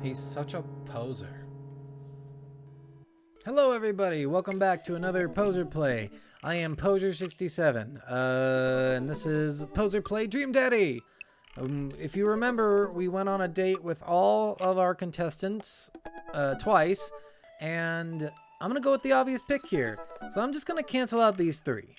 He's such a poser. Hello everybody, welcome back to another Poser Play. I am Poser67, and this is Poser Play Dream Daddy. If you remember, we went on a date with all of our contestants twice, and I'm gonna go with the obvious pick here. So I'm just gonna cancel out these three.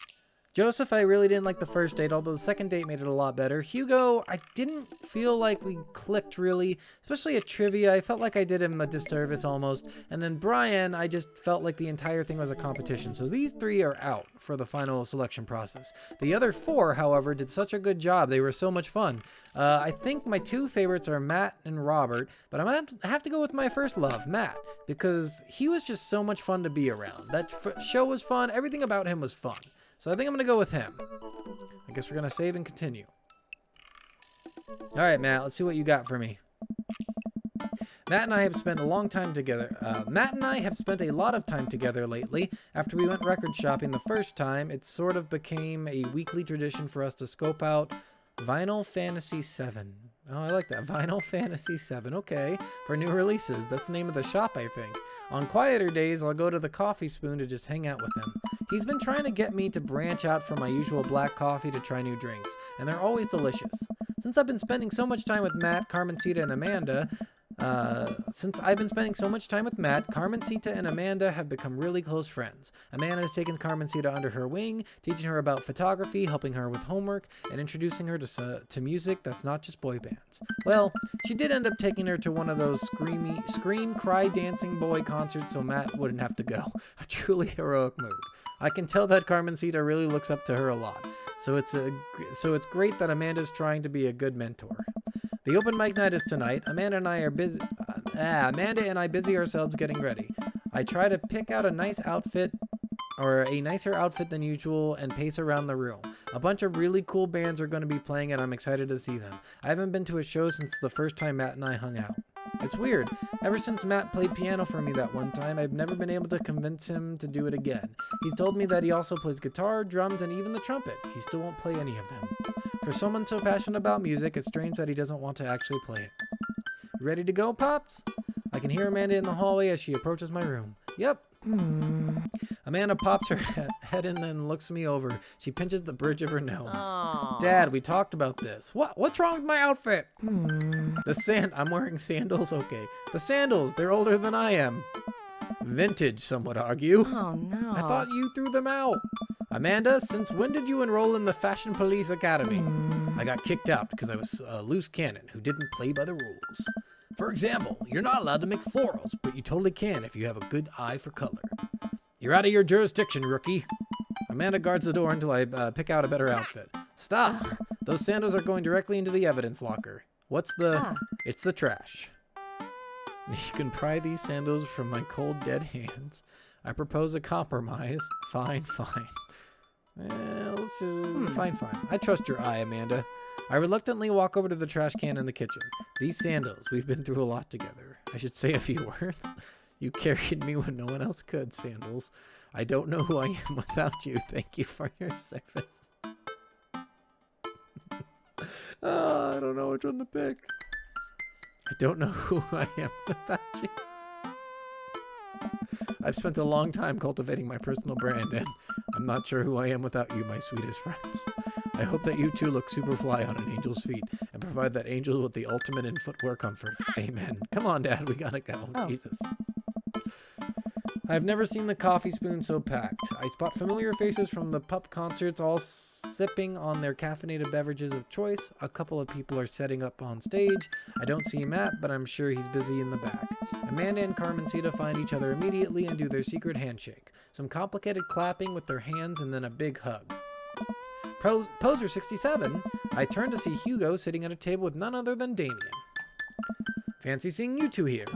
Joseph, I really didn't like the first date, although the second date made it a lot better. Hugo, I didn't feel like we clicked really, especially at trivia. I felt like I did him a disservice almost. And then Brian, I just felt like the entire thing was a competition. So these three are out for the final selection process. The other four, however, did such a good job. They were so much fun. I think my two favorites are Matt and Robert, but I'm gonna have to go with my first love, Matt, because he was just so much fun to be around. That show was fun. Everything about him was fun. So I think I'm going to go with him. I guess we're going to save and continue. All right, Matt, let's see what you got for me. Matt and I have spent a long time together. Matt and I have spent a lot of time together lately. After we went record shopping the first time, it sort of became a weekly tradition for us to scope out Vinyl Fantasy 7. Oh, I like that. Vinyl Fantasy 7. Okay. For new releases. That's the name of the shop, I think. On quieter days, I'll go to the Coffee Spoon to just hang out with him. He's been trying to get me to branch out from my usual black coffee to try new drinks, and they're always delicious. Since I've been spending so much time with Matt, Carmencita, and Amanda, have become really close friends. Amanda has taken Carmencita under her wing, teaching her about photography, helping her with homework, and introducing her to music that's not just boy bands. Well, she did end up taking her to one of those scream, cry, dancing boy concerts so Matt wouldn't have to go. A truly heroic move. I can tell that Carmencita really looks up to her a lot. So it's great that Amanda's trying to be a good mentor. The open mic night is tonight. Amanda and I busy ourselves getting ready. I try to pick out a nicer outfit than usual and pace around the room. A bunch of really cool bands are going to be playing and I'm excited to see them. I haven't been to a show since the first time Matt and I hung out. It's weird. Ever since Matt played piano for me that one time, I've never been able to convince him to do it again. He's told me that he also plays guitar, drums, and even the trumpet. He still won't play any of them. For someone so passionate about music, it's strange that he doesn't want to actually play it. You ready to go, Pops? I can hear Amanda in the hallway as she approaches my room. Yep. Amanda pops her head in and looks me over. She pinches the bridge of her nose. Aww. Dad, we talked about this. What's wrong with my outfit? I'm wearing sandals? Okay. The sandals, they're older than I am. Vintage, some would argue. Oh, no. I thought you threw them out. Amanda, since when did you enroll in the Fashion Police Academy? I got kicked out because I was a loose cannon who didn't play by the rules. For example, you're not allowed to mix florals, but you totally can if you have a good eye for color. You're out of your jurisdiction, rookie. Amanda guards the door until I pick out a better outfit. Stop! Those sandals are going directly into the evidence locker. What's the... It's the trash. You can pry these sandals from my cold, dead hands. I propose a compromise. Fine. Let's just... Fine. I trust your eye, Amanda. I reluctantly walk over to the trash can in the kitchen. These sandals, we've been through a lot together. I should say a few words. You carried me when no one else could, Sandals. I don't know who I am without you. Thank you for your service. I don't know which one to pick. I don't know who I am without you. I've spent a long time cultivating my personal brand, and I'm not sure who I am without you, my sweetest friends. I hope that you two look super fly on an angel's feet and provide that angel with the ultimate in footwear comfort. Amen. Come on, Dad, we gotta go. Oh. Jesus. I've never seen the Coffee Spoon so packed. I spot familiar faces from the pup concerts all sipping on their caffeinated beverages of choice. A couple of people are setting up on stage. I don't see Matt, but I'm sure he's busy in the back. Amanda and Carmencita find each other immediately and do their secret handshake. Some complicated clapping with their hands and then a big hug. Poser 67, I turn to see Hugo sitting at a table with none other than Damien. Fancy seeing you two here.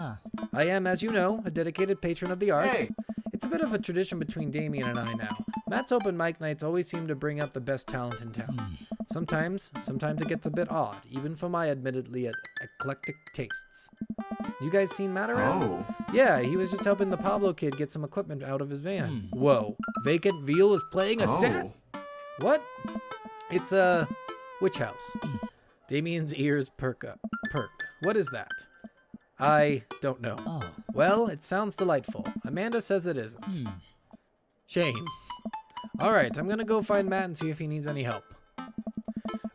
I am, as you know, a dedicated patron of the arts. Hey. It's a bit of a tradition between Damien and I now. Matt's open mic nights always seem to bring out the best talents in town. Sometimes it gets a bit odd, even for my admittedly eclectic tastes. You guys seen Matt around? Oh. Yeah, he was just helping the Pablo kid get some equipment out of his van. Whoa, Vacant Veal is playing a set? What? It's a witch house. Damien's ears perk. What is that? I don't know. Oh. Well, it sounds delightful. Amanda says it isn't. Shame. Alright, I'm gonna go find Matt and see if he needs any help.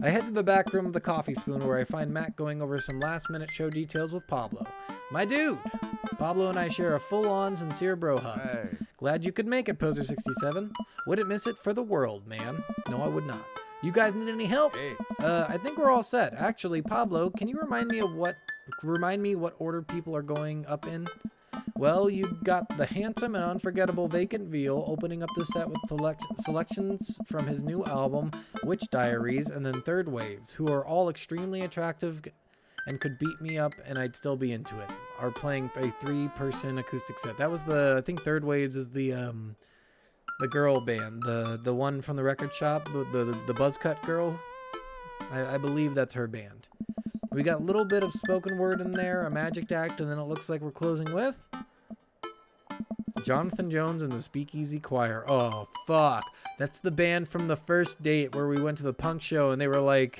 I head to the back room of the Coffee Spoon where I find Matt going over some last-minute show details with Pablo. My dude! Pablo and I share a full-on sincere bro hug. Hey. Glad you could make it, Poser67. Wouldn't miss it for the world, man. No, I would not. You guys need any help? Hey. I think we're all set. Actually, Pablo, can you remind me what order people are going up in? Well, you got the handsome and unforgettable Vacant Veal opening up the set with selections from his new album, Witch Diaries, and then Third Waves, who are all extremely attractive and could beat me up and I'd still be into it, are playing a 3-person acoustic set. That was I think Third Waves is the girl band, the one from the record shop, the Buzzcut girl. I believe that's her band. We got a little bit of spoken word in there, a magic act, and then it looks like we're closing with Jonathan Jones and the Speakeasy Choir. Oh, fuck. That's the band from the first date where we went to the punk show and they were like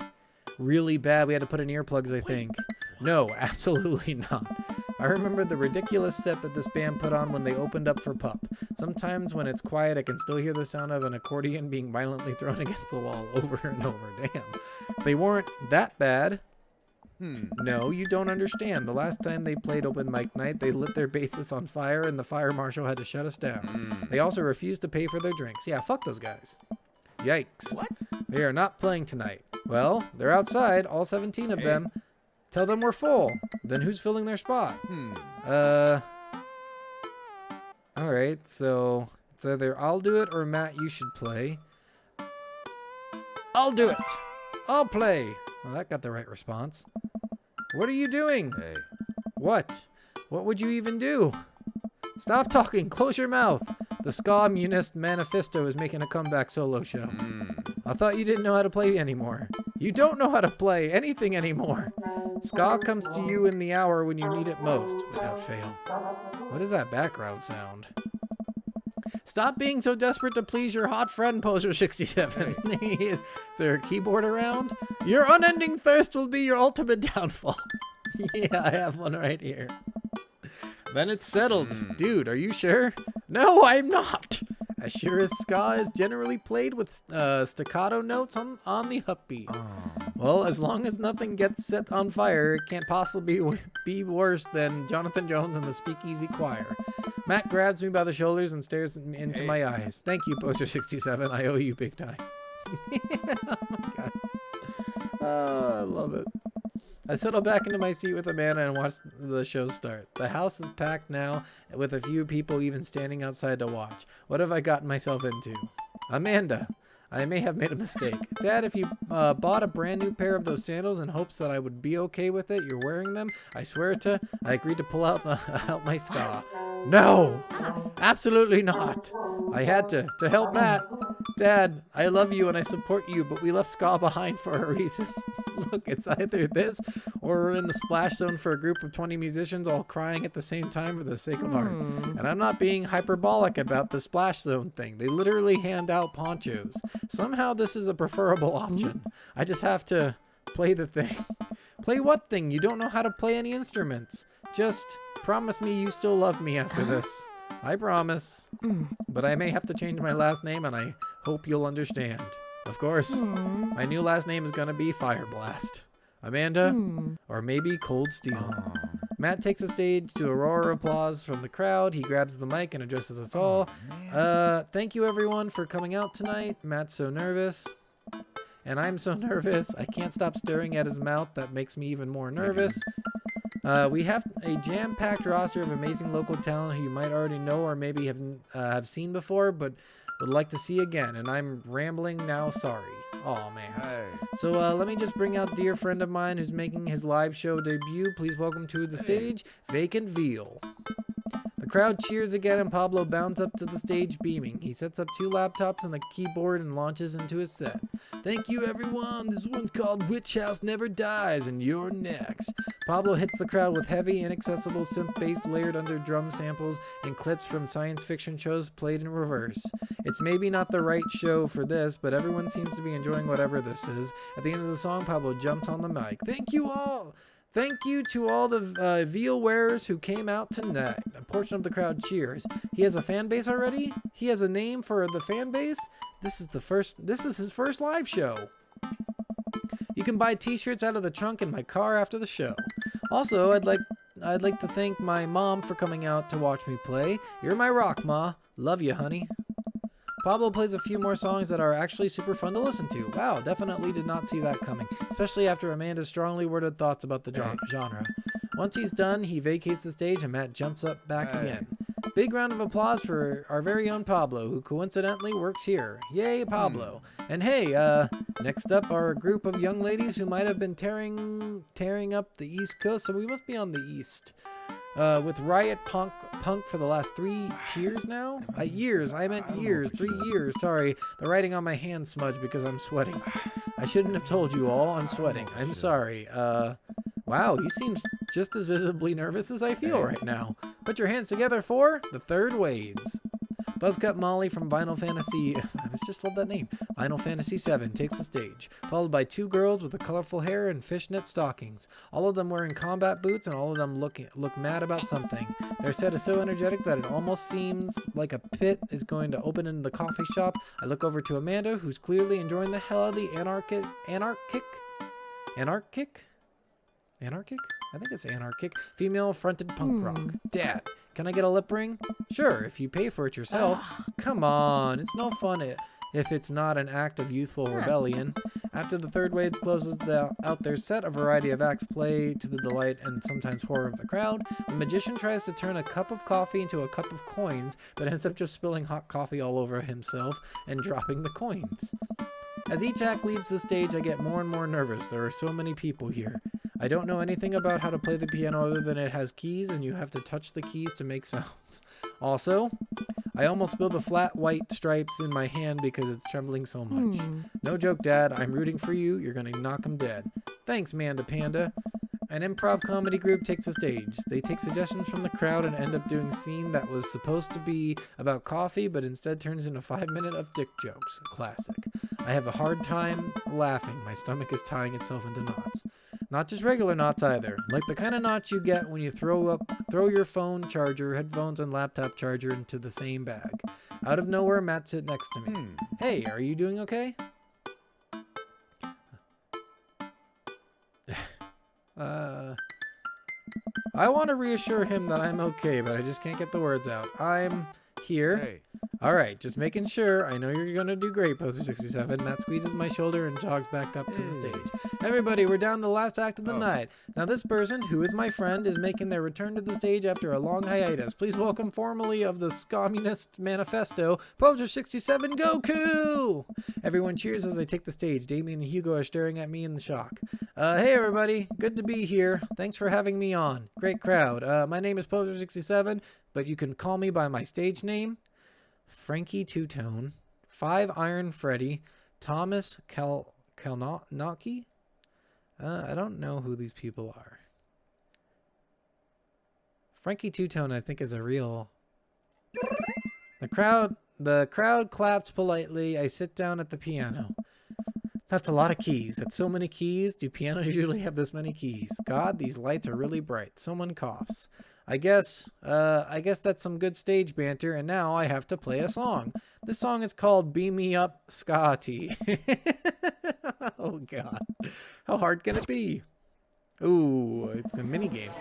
really bad. We had to put in earplugs, I think. No, absolutely not. I remember the ridiculous set that this band put on when they opened up for Pup. Sometimes when it's quiet, I can still hear the sound of an accordion being violently thrown against the wall over and over. Damn. They weren't that bad. No, you don't understand. The last time they played open mic night, they lit their bassist on fire and the fire marshal had to shut us down. They also refused to pay for their drinks. Yeah, fuck those guys. Yikes. What? They are not playing tonight. Well, they're outside, all 17 of them. Tell them we're full. Then who's filling their spot? Alright, so it's either I'll do it or Matt, you should play. I'll do it. I'll play. Well, that got the right response. What are you doing? Hey. What? What would you even do? Stop talking. Close your mouth. The Ska Munist Manifesto is making a comeback solo show. I thought you didn't know how to play anymore. You don't know how to play anything anymore. Ska comes to you in the hour when you need it most, without fail. What is that background sound? Stop being so desperate to please your hot friend, Poser67. Is there a keyboard around? Your unending thirst will be your ultimate downfall. Yeah, I have one right here. Then it's settled. Dude, are you sure? No, I'm not. As sure as ska is generally played with staccato notes on the upbeat. Well, as long as nothing gets set on fire, it can't possibly be worse than Jonathan Jones and the Speakeasy Choir. Matt grabs me by the shoulders and stares into my eyes. Thank you, Poser67. I owe you big time. Oh my god. Oh, I love it. I settle back into my seat with Amanda and watch the show start. The house is packed now, with a few people even standing outside to watch. What have I gotten myself into? Amanda, I may have made a mistake. Dad, if you bought a brand new pair of those sandals in hopes that I would be okay with it, you're wearing them, I swear to, I agreed to pull out my ska. No, absolutely not. I had to help Matt. Dad, I love you and I support you, but we left ska behind for a reason. Look, it's either this or we're in the splash zone for a group of 20 musicians all crying at the same time for the sake of art. And I'm not being hyperbolic about the splash zone thing. They literally hand out ponchos. Somehow this is a preferable option. I just have to play the thing. Play what thing? You don't know how to play any instruments. Just promise me you still love me after this. I promise. But I may have to change my last name and I hope you'll understand. Of course, my new last name is gonna be Fireblast. Amanda, or maybe Cold Steel. Matt takes the stage to a roar of applause from the crowd. He grabs the mic and addresses us all. Thank you everyone for coming out tonight. Matt's so nervous. And I'm so nervous. I can't stop staring at his mouth. That makes me even more nervous. We have a jam-packed roster of amazing local talent who you might already know or maybe have seen before, but would like to see again. And I'm rambling now, sorry. Oh man. Hey. So let me just bring out a dear friend of mine who's making his live show debut. Please welcome to the stage, Vacant Veal. The crowd cheers again and Pablo bounds up to the stage beaming. He sets up 2 laptops and a keyboard and launches into his set. Thank you everyone, this one's called Witch House Never Dies and you're next. Pablo hits the crowd with heavy, inaccessible synth bass layered under drum samples and clips from science fiction shows played in reverse. It's maybe not the right show for this, but everyone seems to be enjoying whatever this is. At the end of the song, Pablo jumps on the mic. Thank you all! Thank you to all the veal wearers who came out tonight. A portion of the crowd cheers. He has a fan base already? He has a name for the fan base? This is his first live show. You can buy t-shirts out of the trunk in my car after the show. Also, I'd like to thank my mom for coming out to watch me play. You're my rock, Ma. Love you, honey. Pablo plays a few more songs that are actually super fun to listen to. Wow, definitely did not see that coming, especially after Amanda's strongly worded thoughts about the genre. Once he's done, he vacates the stage and Matt jumps up back again. Big round of applause for our very own Pablo, who coincidentally works here. Yay, Pablo. And hey, next up are a group of young ladies who might have been tearing up the East Coast, so we must be on the East. With Riot Punk for the last 3 years now? Years. I meant years. 3 years. Sorry. The writing on my hand smudged because I'm sweating. I shouldn't have told you all. I'm sweating. I'm sorry. Wow, he seems just as visibly nervous as I feel right now. Put your hands together for the Third Waves. Buzzcut Molly from Final Fantasy, I just love that name, Final Fantasy VII takes the stage, followed by 2 girls with the colorful hair and fishnet stockings. All of them wearing combat boots and all of them look mad about something. Their set is so energetic that it almost seems like a pit is going to open in the coffee shop. I look over to Amanda, who's clearly enjoying the hell out of the anarchic? I think it's anarchic. Female-fronted punk rock. Dad, can I get a lip ring? Sure, if you pay for it yourself. Come on, it's no fun if it's not an act of youthful rebellion. After the Third Wave closes out their set, a variety of acts play to the delight and sometimes horror of the crowd. The magician tries to turn a cup of coffee into a cup of coins, but ends up just spilling hot coffee all over himself and dropping the coins. As each act leaves the stage, I get more and more nervous. There are so many people here. I don't know anything about how to play the piano other than it has keys and you have to touch the keys to make sounds. Also, I almost spilled the flat white stripes in my hand because it's trembling so much. No joke, Dad. I'm rooting for you. You're gonna knock 'em dead. Thanks, Manda Panda. An improv comedy group takes the stage. They take suggestions from the crowd and end up doing a scene that was supposed to be about coffee, but instead turns into 5 minutes of dick jokes. Classic. I have a hard time laughing. My stomach is tying itself into knots. Not just regular knots either, like the kind of knots you get when you throw your phone charger, headphones, and laptop charger into the same bag. Out of nowhere, Matt sits next to me. Hey, are you doing okay? I want to reassure him that I'm okay, but I just can't get the words out. I'm here. Hey. All right, just making sure. I know you're going to do great, Poser67. Matt squeezes my shoulder and jogs back up to the stage. Everybody, we're down to the last act of the night. Now this person, who is my friend, is making their return to the stage after a long hiatus. Please welcome formally of the Communist Manifesto, Poser67 Goku! Everyone cheers as I take the stage. Damien and Hugo are staring at me in shock. Hey everybody, good to be here. Thanks for having me on. Great crowd. My name is Poser67, but you can call me by my stage name. Frankie Two-Tone, 5 Iron Freddy, Thomas Kalnocki. I don't know who these people are. Frankie Two-Tone, I think, is a real. The crowd claps politely. I sit down at the piano. That's a lot of keys. That's so many keys. Do pianos usually have this many keys? God, these lights are really bright. Someone coughs. I guess that's some good stage banter, and now I have to play a song. This song is called Beam Me Up, Scotty. Oh, God. How hard can it be? Ooh, it's a mini game.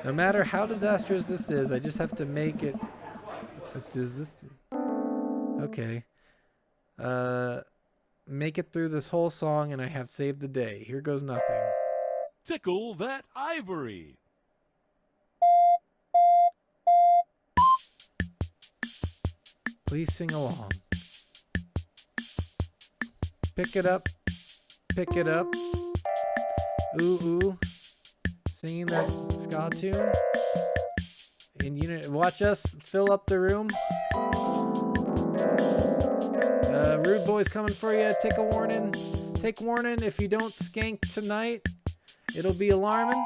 No matter how disastrous this is, I just have to make it. Is this? Okay. Make it through this whole song, and I have saved the day. Here goes nothing. Tickle that ivory. Please sing along. Pick it up. Pick it up. Ooh, ooh. Singing that ska tune. And watch us fill up the room. Rude boy's coming for you. Take a warning. Take warning. If you don't skank tonight, it'll be alarming.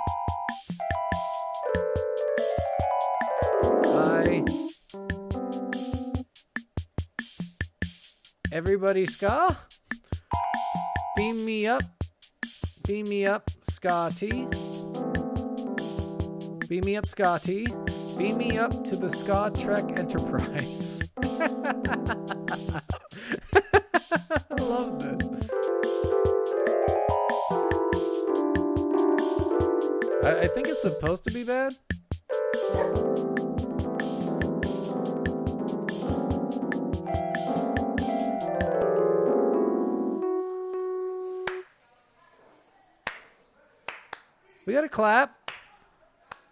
Everybody ska? Beam me up, Scotty. Beam me up, Scotty. Beam me up to the Ska Trek Enterprise. I love this. I think it's supposed to be bad. We got a clap.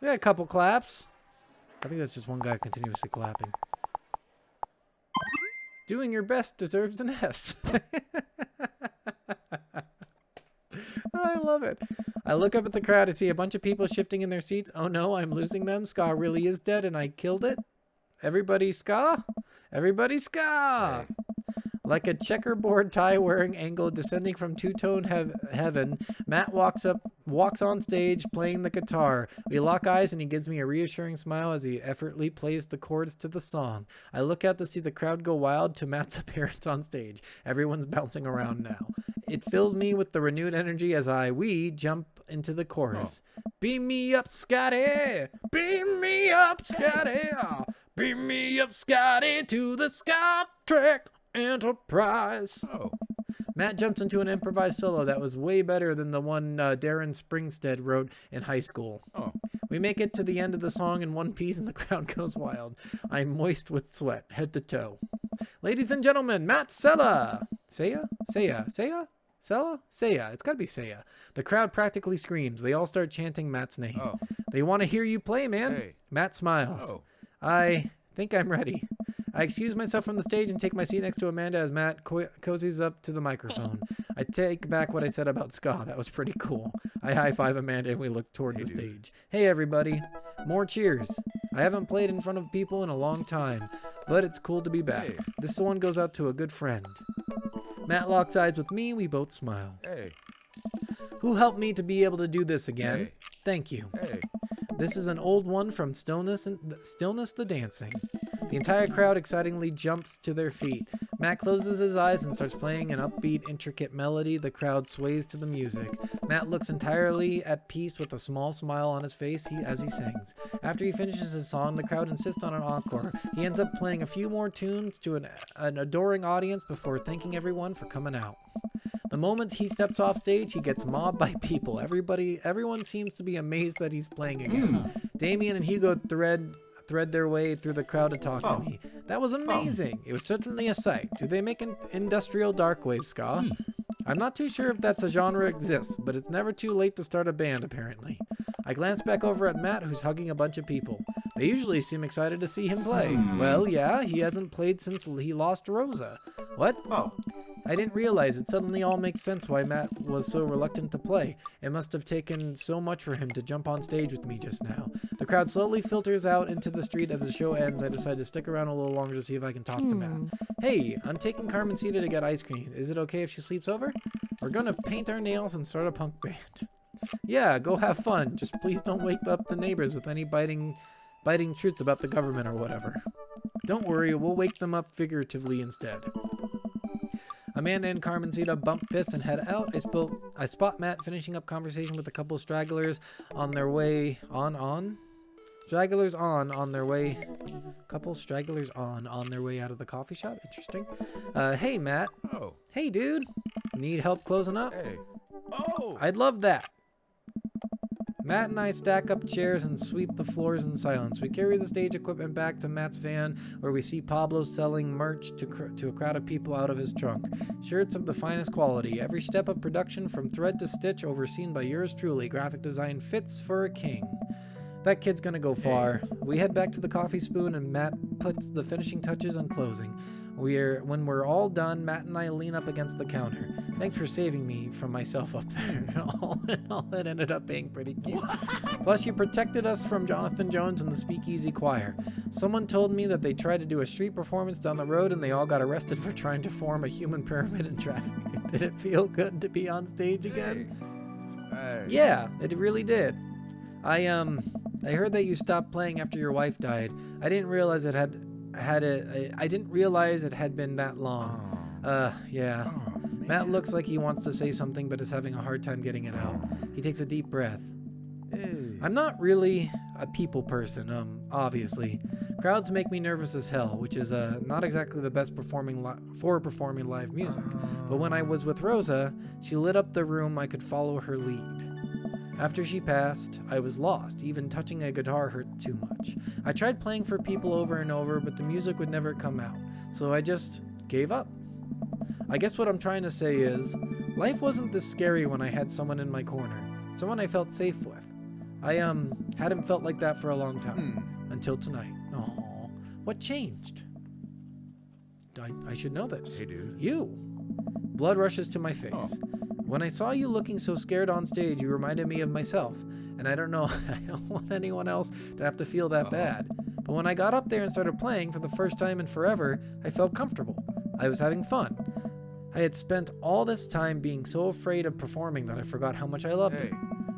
We got a couple claps. I think that's just one guy continuously clapping. Doing your best deserves an S. I love it. I look up at the crowd. I see a bunch of people shifting in their seats. Oh no, I'm losing them. Ska really is dead and I killed it. Everybody ska? Everybody ska! Like a checkerboard tie-wearing angle descending from two-tone heaven, Matt walks on stage playing the guitar. We lock eyes and he gives me a reassuring smile as he effortlessly plays the chords to the song. I look out to see the crowd go wild to Matt's appearance on stage. Everyone's bouncing around now. It fills me with the renewed energy as we jump into the chorus. Beam me up, Scotty! Beam me up, Scotty! Beam me up, Scotty, to the Ska Trek Enterprise. Matt jumps into an improvised solo that was way better than the one Darren Springstead wrote in high school. We make it to the end of the song in one piece and the crowd goes wild. I'm moist with sweat, head to toe. Ladies and gentlemen, Matt Sella! Sella? Sella? Seiya. It's gotta be Seiya. The crowd practically screams. They all start chanting Matt's name. They want to hear you play, man. Hey. Matt smiles. I think I'm ready. I excuse myself from the stage and take my seat next to Amanda as Matt cozies up to the microphone. I take back what I said about ska. That was pretty cool. I high-five Amanda and we look toward the stage. Hey, everybody. More cheers. I haven't played in front of people in a long time, but it's cool to be back. Hey. This one goes out to a good friend. Matt locks eyes with me. We both smile. Hey. Who helped me to be able to do this again? Hey. Thank you. Hey. This is an old one from Stillness the Dancing. The entire crowd excitingly jumps to their feet. Matt closes his eyes and starts playing an upbeat, intricate melody. The crowd sways to the music. Matt looks entirely at peace with a small smile on his face as he sings. After he finishes his song, the crowd insists on an encore. He ends up playing a few more tunes to an adoring audience before thanking everyone for coming out. The moment he steps off stage, he gets mobbed by people. Everyone seems to be amazed that he's playing again. Damien and Hugo thread their way through the crowd to talk to me. That was amazing. It was certainly a sight. Do they make an industrial darkwave ska? I'm not too sure if that's a genre exists, but it's never too late to start a band, apparently. I glance back over at Matt, who's hugging a bunch of people. They usually seem excited to see him play. Well, yeah, he hasn't played since he lost Rosa. What? I didn't realize. It suddenly all makes sense why Matt was so reluctant to play. It must have taken so much for him to jump on stage with me just now. The crowd slowly filters out into the street as the show ends. I decide to stick around a little longer to see if I can talk to Matt. Hey, I'm taking Carmencita to get ice cream. Is it okay if she sleeps over? We're gonna paint our nails and start a punk band. Yeah, go have fun. Just please don't wake up the neighbors with any biting truths about the government or whatever. Don't worry, we'll wake them up figuratively instead. Amanda and Carmencita bump fists and head out. I spot Matt finishing up conversation with a couple stragglers on their way Stragglers on their way. Couple stragglers on their way out of the coffee shop. Interesting. Hey, Matt. Hey, dude. Need help closing up? Hey. I'd love that. Matt and I stack up chairs and sweep the floors in silence. We carry the stage equipment back to Matt's van, where we see Pablo selling merch to a crowd of people out of his trunk. Shirts of the finest quality. Every step of production from thread to stitch overseen by yours truly. Graphic design fits for a king. That kid's gonna go far. We head back to the Coffee Spoon and Matt puts the finishing touches on closing. When we're all done, Matt and I lean up against the counter. Thanks for saving me from myself up there. all in all, it ended up being pretty cute. Plus, you protected us from Jonathan Jones and the Speakeasy Choir. Someone told me that they tried to do a street performance down the road and they all got arrested for trying to form a human pyramid in traffic. Did it feel good to be on stage again? Hey. Yeah, it really did. I heard that you stopped playing after your wife died. I didn't realize it had been that long. Yeah. Matt looks like he wants to say something but is having a hard time getting it out. He takes a deep breath. Hey. I'm not really a people person, obviously. Crowds make me nervous as hell, which is not exactly the best performing live music. But when I was with Rosa, she lit up the room. I could follow her lead. After she passed, I was lost. Even touching a guitar hurt too much. I tried playing for people over and over, but the music would never come out. So I just gave up. I guess what I'm trying to say is, life wasn't this scary when I had someone in my corner. Someone I felt safe with. I hadn't felt like that for a long time. Until tonight. Aww. What changed? I should know this. Hey, dude. You. Blood rushes to my face. When I saw you looking so scared on stage, you reminded me of myself. And I don't know, I don't want anyone else to have to feel that bad. But when I got up there and started playing for the first time in forever, I felt comfortable. I was having fun. I had spent all this time being so afraid of performing that I forgot how much I loved it.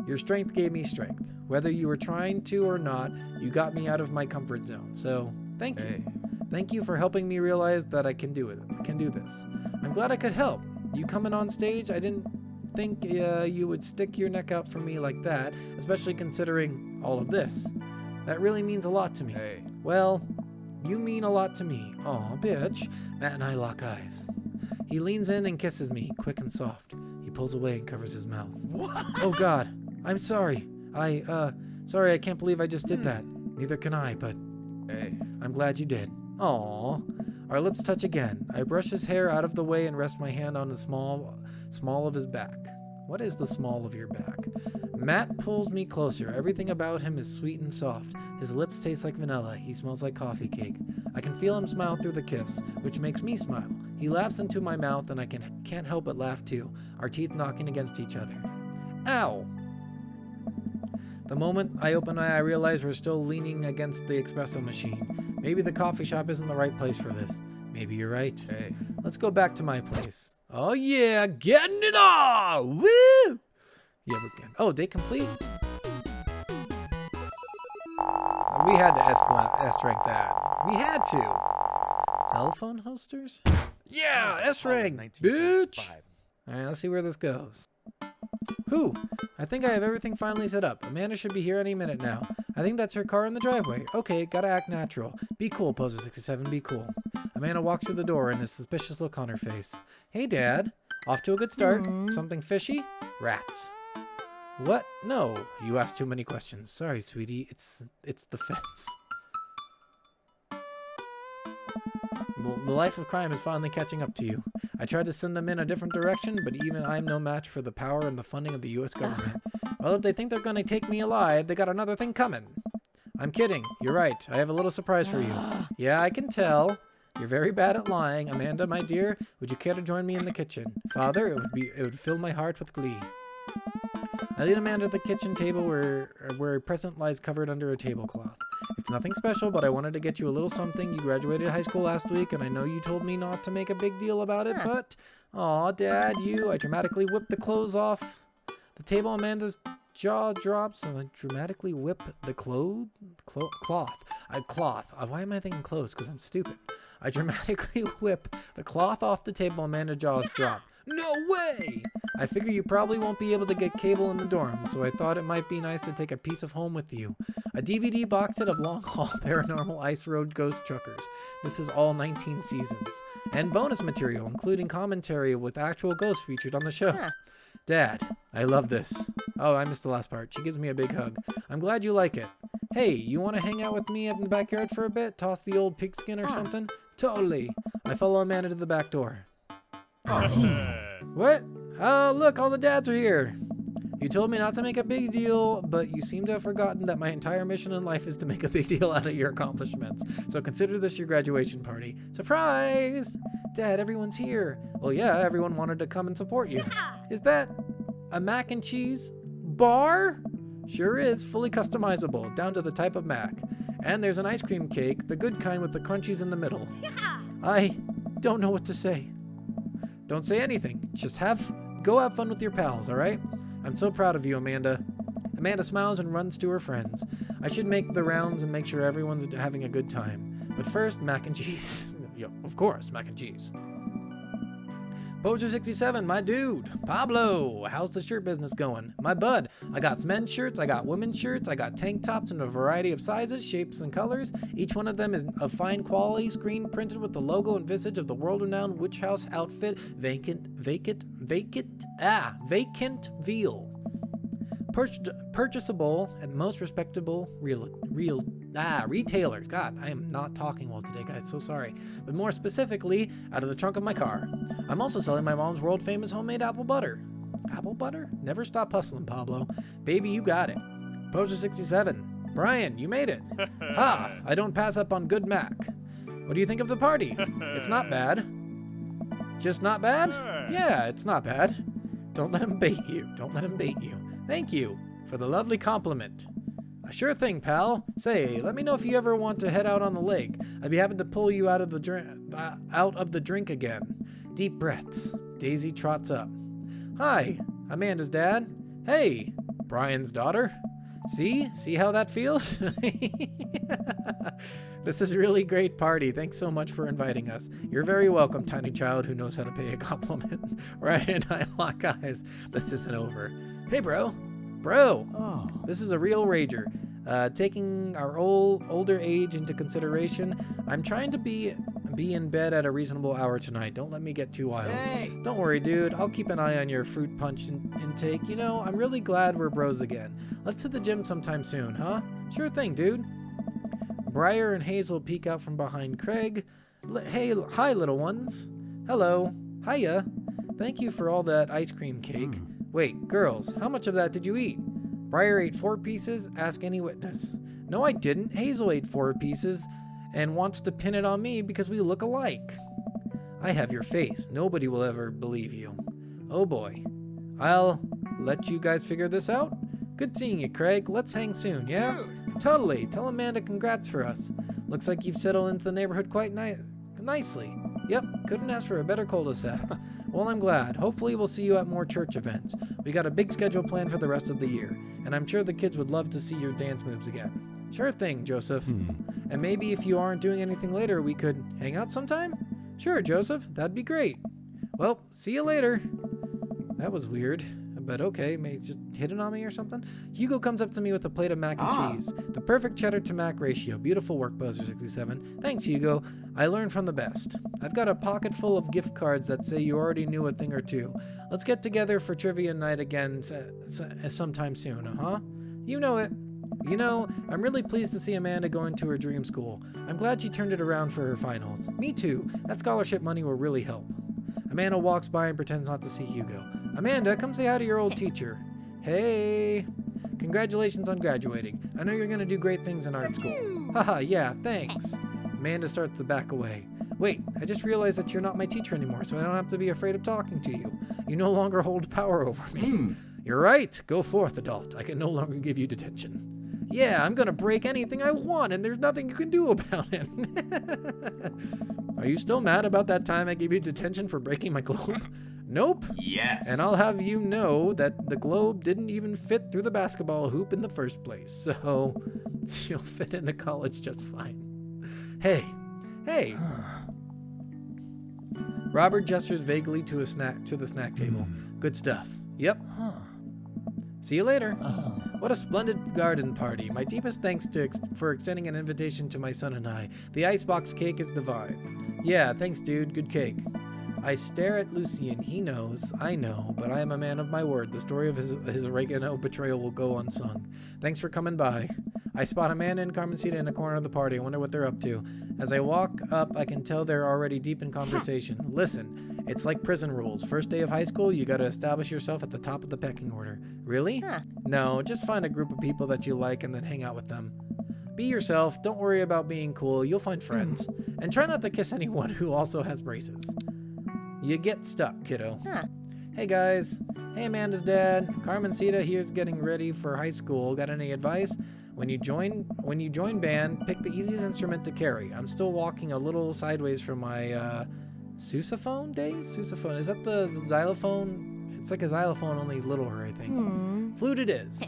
Your strength gave me strength. Whether you were trying to or not, you got me out of my comfort zone. So, thank you. Thank you for helping me realize that I can do it. Can do this. I'm glad I could help. You coming on stage, I didn't think you would stick your neck out for me like that, especially considering all of this. That really means a lot to me. Well, you mean a lot to me. Aw, bitch. Matt and I lock eyes. He leans in and kisses me, quick and soft. He pulls away and covers his mouth. What? Oh God, I'm sorry. Sorry, I can't believe I just did that. Neither can I, but I'm glad you did. Aw. Our lips touch again. I brush his hair out of the way and rest my hand on the small of his back. What is the small of your back? Matt pulls me closer. Everything about him is sweet and soft. His lips taste like vanilla. He smells like coffee cake. I can feel him smile through the kiss, which makes me smile. He laughs into my mouth and I can't help but laugh too, our teeth knocking against each other. Ow! The moment I open my eye, I realize we're still leaning against the espresso machine. Maybe the coffee shop isn't the right place for this. Maybe you're right. Let's go back to my place. Oh yeah, getting it on! Woo! Yeah, we can. Oh, day complete? We had to S-rank that. We had to. Cell phone hosters? Yeah, S-rank, bitch! Alright, let's see where this goes. Whew, I think I have everything finally set up. Amanda should be here any minute now. I think that's her car in the driveway. Okay, gotta act natural. Be cool, Poser 67, be cool. Amanda walks through the door and a suspicious look on her face. Hey, Dad. Off to a good start. Something fishy? Rats. What? No, you asked too many questions. Sorry, sweetie. It's the fence. The life of crime is finally catching up to you. I tried to send them in a different direction, but even I'm no match for the power and the funding of the U.S. government. Well, if they think they're going to take me alive, they got another thing coming. I'm kidding. You're right. I have a little surprise for you. Yeah, I can tell. You're very bad at lying. Amanda, my dear, would you care to join me in the kitchen? Father, it would fill my heart with glee. I lead Amanda to the kitchen table where a present lies covered under a tablecloth. It's nothing special, but I wanted to get you a little something. You graduated high school last week, and I know you told me not to make a big deal about it, but... Aw, Dad, I dramatically whipped the clothes off the table. Amanda's jaw drops, and I dramatically whip the cloth. Why am I thinking clothes? Because I'm stupid. I dramatically whip the cloth off the table. Amanda's jaws drop. No way! I figure you probably won't be able to get cable in the dorm, so I thought it might be nice to take a piece of home with you. A DVD box set of Long Haul Paranormal Ice Road Ghost Truckers. This is all 19 seasons. And bonus material, including commentary with actual ghosts featured on the show. Dad, I love this. Oh, I missed the last part. She gives me a big hug. I'm glad you like it. Hey, you want to hang out with me in the backyard for a bit? Toss the old pigskin or something? Totally. I follow Amanda to the back door. What? Oh, look, all the dads are here. You told me not to make a big deal, but you seem to have forgotten that my entire mission in life is to make a big deal out of your accomplishments. So consider this your graduation party. Surprise! Dad, everyone's here. Well, yeah, everyone wanted to come and support you. Is that a mac and cheese bar? Sure is, fully customizable, down to the type of mac. And there's an ice cream cake, the good kind with the crunchies in the middle. I don't know what to say. Don't say anything. Just go have fun with your pals, all right? I'm so proud of you, Amanda. Amanda smiles and runs to her friends. I should make the rounds and make sure everyone's having a good time. But first, mac and cheese. Yeah, of course, mac and cheese. Poacher67, my dude. Pablo, how's the shirt business going? My bud, I got men's shirts, I got women's shirts, I got tank tops in a variety of sizes, shapes, and colors. Each one of them is of fine quality, screen printed with the logo and visage of the world-renowned Witch House outfit, Vacant Veal. Purchasable at most respectable retailers. God, I am not talking well today, guys. So sorry. But more specifically, out of the trunk of my car. I'm also selling my mom's world famous homemade apple butter. Apple butter? Never stop hustling, Pablo. Baby, you got it. Poacher67. Brian, you made it. Ha! I don't pass up on good Mac. What do you think of the party? It's not bad. Just not bad? Yeah, it's not bad. Don't let him bait you. Don't let him bait you. Thank you for the lovely compliment. A sure thing, pal. Say, let me know if you ever want to head out on the lake. I'd be happy to pull you out of the drink again. Deep breaths. Daisy trots up. Hi, Amanda's dad. Hey, Brian's daughter. See how that feels? This is a really great party. Thanks so much for inviting us. You're very welcome, tiny child who knows how to pay a compliment. Ryan and I lock eyes. This isn't over. Hey, bro. Oh. This is a real rager. Taking our older age into consideration, I'm trying to be in bed at a reasonable hour tonight. Don't let me get too wild. Hey. Don't worry, dude. I'll keep an eye on your fruit punch intake. You know, I'm really glad we're bros again. Let's hit the gym sometime soon, huh? Sure thing, dude. Briar and Hazel peek out from behind Craig. Hey, hi, little ones. Hello. Hiya. Thank you for all that ice cream cake. Wait, girls, how much of that did you eat? Briar ate 4 pieces. Ask any witness. No, I didn't. Hazel ate 4 pieces and wants to pin it on me because we look alike. I have your face. Nobody will ever believe you. Oh boy. I'll let you guys figure this out. Good seeing you, Craig. Let's hang soon, yeah? Dude. Totally. Tell Amanda congrats for us. Looks like you've settled into the neighborhood quite nicely. Yep, couldn't ask for a better cul-de-sac. Well, I'm glad. Hopefully we'll see you at more church events. We got a big schedule planned for the rest of the year, and I'm sure the kids would love to see your dance moves again. Sure thing, Joseph. And maybe if you aren't doing anything later, we could hang out sometime? Sure, Joseph. That'd be great. Well, see you later. That was weird, but okay. Maybe it's just hitting on me or something. Hugo comes up to me with a plate of mac and cheese. The perfect cheddar to mac ratio. Beautiful work, Poacher67. Thanks, Hugo. I learned from the best. I've got a pocket full of gift cards that say you already knew a thing or two. Let's get together for trivia night again sometime soon, huh? You know it. You know, I'm really pleased to see Amanda going to her dream school. I'm glad she turned it around for her finals. Me too. That scholarship money will really help. Amanda walks by and pretends not to see Hugo. Amanda, come say hi to your old teacher. Hey. Congratulations on graduating. I know you're going to do great things in art school. Haha, yeah, thanks. Amanda starts to back away. Wait, I just realized that you're not my teacher anymore, so I don't have to be afraid of talking to you. You no longer hold power over me. You're right. Go forth, adult. I can no longer give you detention. Yeah, I'm gonna break anything I want, and there's nothing you can do about it. Are you still mad about that time I gave you detention for breaking my globe? Nope. Yes. And I'll have you know that the globe didn't even fit through the basketball hoop in the first place, so you'll fit into college just fine. Hey. Robert gestures vaguely to the snack table. Good stuff. Yep. See you later. What a splendid garden party. My deepest thanks for extending an invitation to my son and I. The icebox cake is divine. Yeah, thanks, dude. Good cake. I stare at Lucien. He knows. I know. But I am a man of my word. The story of his oregano betrayal will go unsung. Thanks for coming by. I spot Amanda and Carmencita in a corner of the party. I wonder what they're up to. As I walk up, I can tell they're already deep in conversation. Listen, it's like prison rules. First day of high school, you gotta establish yourself at the top of the pecking order. Really? No, just find a group of people that you like and then hang out with them. Be yourself. Don't worry about being cool. You'll find friends. And try not to kiss anyone who also has braces. You get stuck, kiddo. Hey guys. Hey Amanda's dad. Carmencita here's getting ready for high school. Got any advice? When you join band, pick the easiest instrument to carry. I'm still walking a little sideways from my sousaphone days? Sousaphone, is that the xylophone? It's like a xylophone, only littler, I think. Flute it is.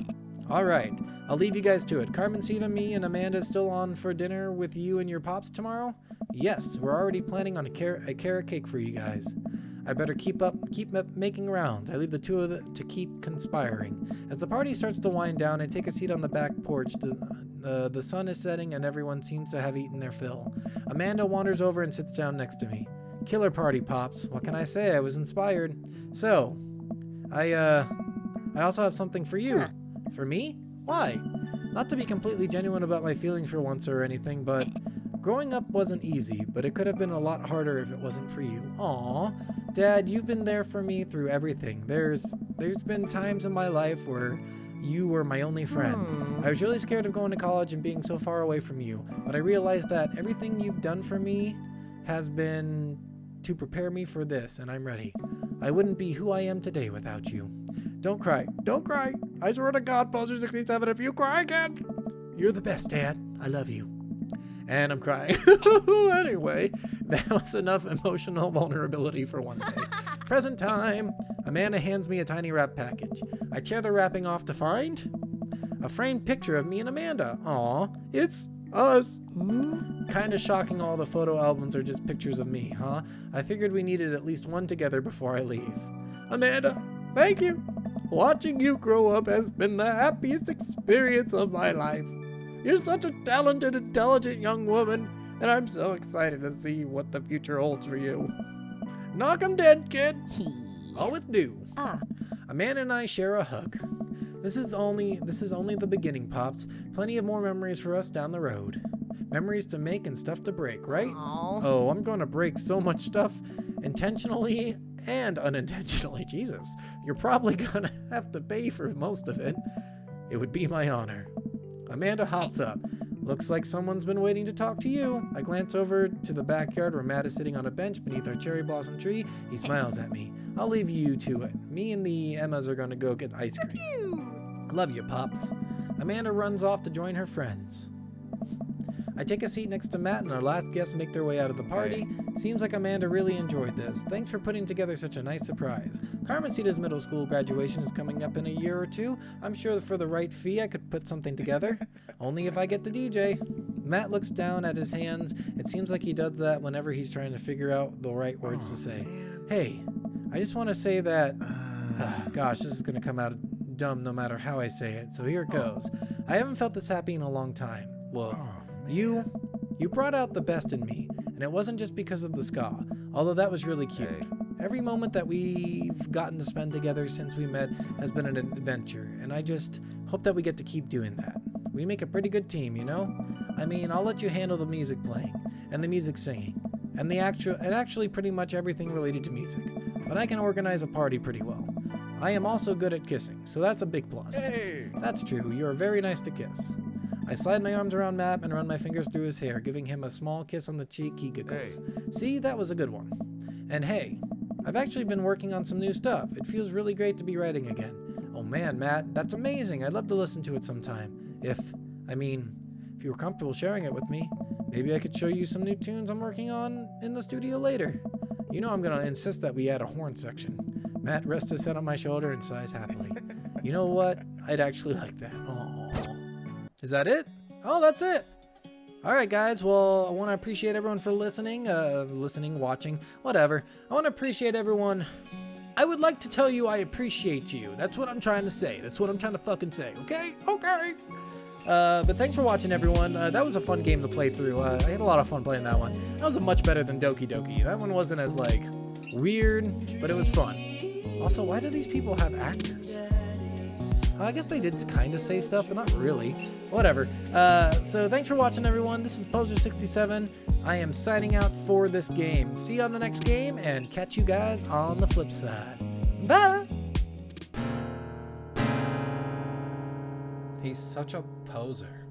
All right, I'll leave you guys to it. Carmencita, me, and Amanda still on for dinner with you and your pops tomorrow? Yes, we're already planning on a carrot cake for you guys. I better keep making rounds. I leave the two of them to keep conspiring. As the party starts to wind down, I take a seat on the back porch. The sun is setting and everyone seems to have eaten their fill. Amanda wanders over and sits down next to me. Killer party, Pops. What can I say? I was inspired. So, I also have something for you. For me? Why? Not to be completely genuine about my feelings for once or anything, but growing up wasn't easy, but it could have been a lot harder if it wasn't for you. Aw, Dad, you've been there for me through everything. There's been times in my life where you were my only friend. I was really scared of going to college and being so far away from you, but I realized that everything you've done for me has been to prepare me for this, and I'm ready. I wouldn't be who I am today without you. Don't cry. Don't cry. I swear to God, Poser67, if you cry again, you're the best, Dad. I love you. And I'm crying. Anyway, that was enough emotional vulnerability for one day. Present time. Amanda hands me a tiny wrap package. I tear the wrapping off to find a framed picture of me and Amanda. Aw, it's us. Kinda shocking all the photo albums are just pictures of me, huh? I figured we needed at least one together before I leave. Amanda, thank you. Watching you grow up has been the happiest experience of my life. You're such a talented, intelligent young woman, and I'm so excited to see what the future holds for you. Knock 'em dead, kid. Always do. Amanda and I share a hug. This is only the beginning, Pops. Plenty of more memories for us down the road. Memories to make and stuff to break, right? Aww. Oh, I'm going to break so much stuff intentionally and unintentionally. Jesus, you're probably going to have to pay for most of it. It would be my honor. Amanda hops up. Looks like someone's been waiting to talk to you. I glance over to the backyard where Matt is sitting on a bench beneath our cherry blossom tree. He smiles at me. I'll leave you to it. Me and the Emmas are going to go get ice cream. Love you, Pops. Amanda runs off to join her friends. I take a seat next to Matt and our last guests make their way out of the party. Seems like Amanda really enjoyed this. Thanks for putting together such a nice surprise. Carmencita's middle school graduation is coming up in a year or two. I'm sure for the right fee I could put something together. Only if I get the DJ. Matt looks down at his hands. It seems like he does that whenever he's trying to figure out the right words to say. Hey, I just want to say that... gosh, this is going to come out dumb no matter how I say it, so here it goes. I haven't felt this happy in a long time. Well... You brought out the best in me, and it wasn't just because of the ska, although that was really cute. Every moment that we've gotten to spend together since we met has been an adventure, and I just hope that we get to keep doing that. We make a pretty good team, you know? I mean, I'll let you handle the music playing, and the music singing, and actually pretty much everything related to music, but I can organize a party pretty well. I am also good at kissing, so that's a big plus. Hey! That's true, you're very nice to kiss. I slide my arms around Matt and run my fingers through his hair, giving him a small kiss on the cheek. He giggles. See, that was a good one. And hey, I've actually been working on some new stuff. It feels really great to be writing again. Oh man, Matt, that's amazing. I'd love to listen to it sometime. If you were comfortable sharing it with me, maybe I could show you some new tunes I'm working on in the studio later. You know I'm gonna insist that we add a horn section. Matt rests his head on my shoulder and sighs happily. You know what? I'd actually like that. Aww. Is that it? Oh, that's it. All right, guys. Well, I want to appreciate everyone for listening, watching, whatever. I want to appreciate everyone. I would like to tell you I appreciate you. That's what I'm trying to say. That's what I'm trying to fucking say. Okay? Okay. But thanks for watching, everyone. That was a fun game to play through. I had a lot of fun playing that one. That was much better than Doki Doki. That one wasn't as, weird, but it was fun. Also, why do these people have actors? I guess they did kind of say stuff, but not really. Whatever. So thanks for watching, everyone. This is Poser67. I am signing out for this game. See you on the next game, and catch you guys on the flip side. Bye! He's such a poser.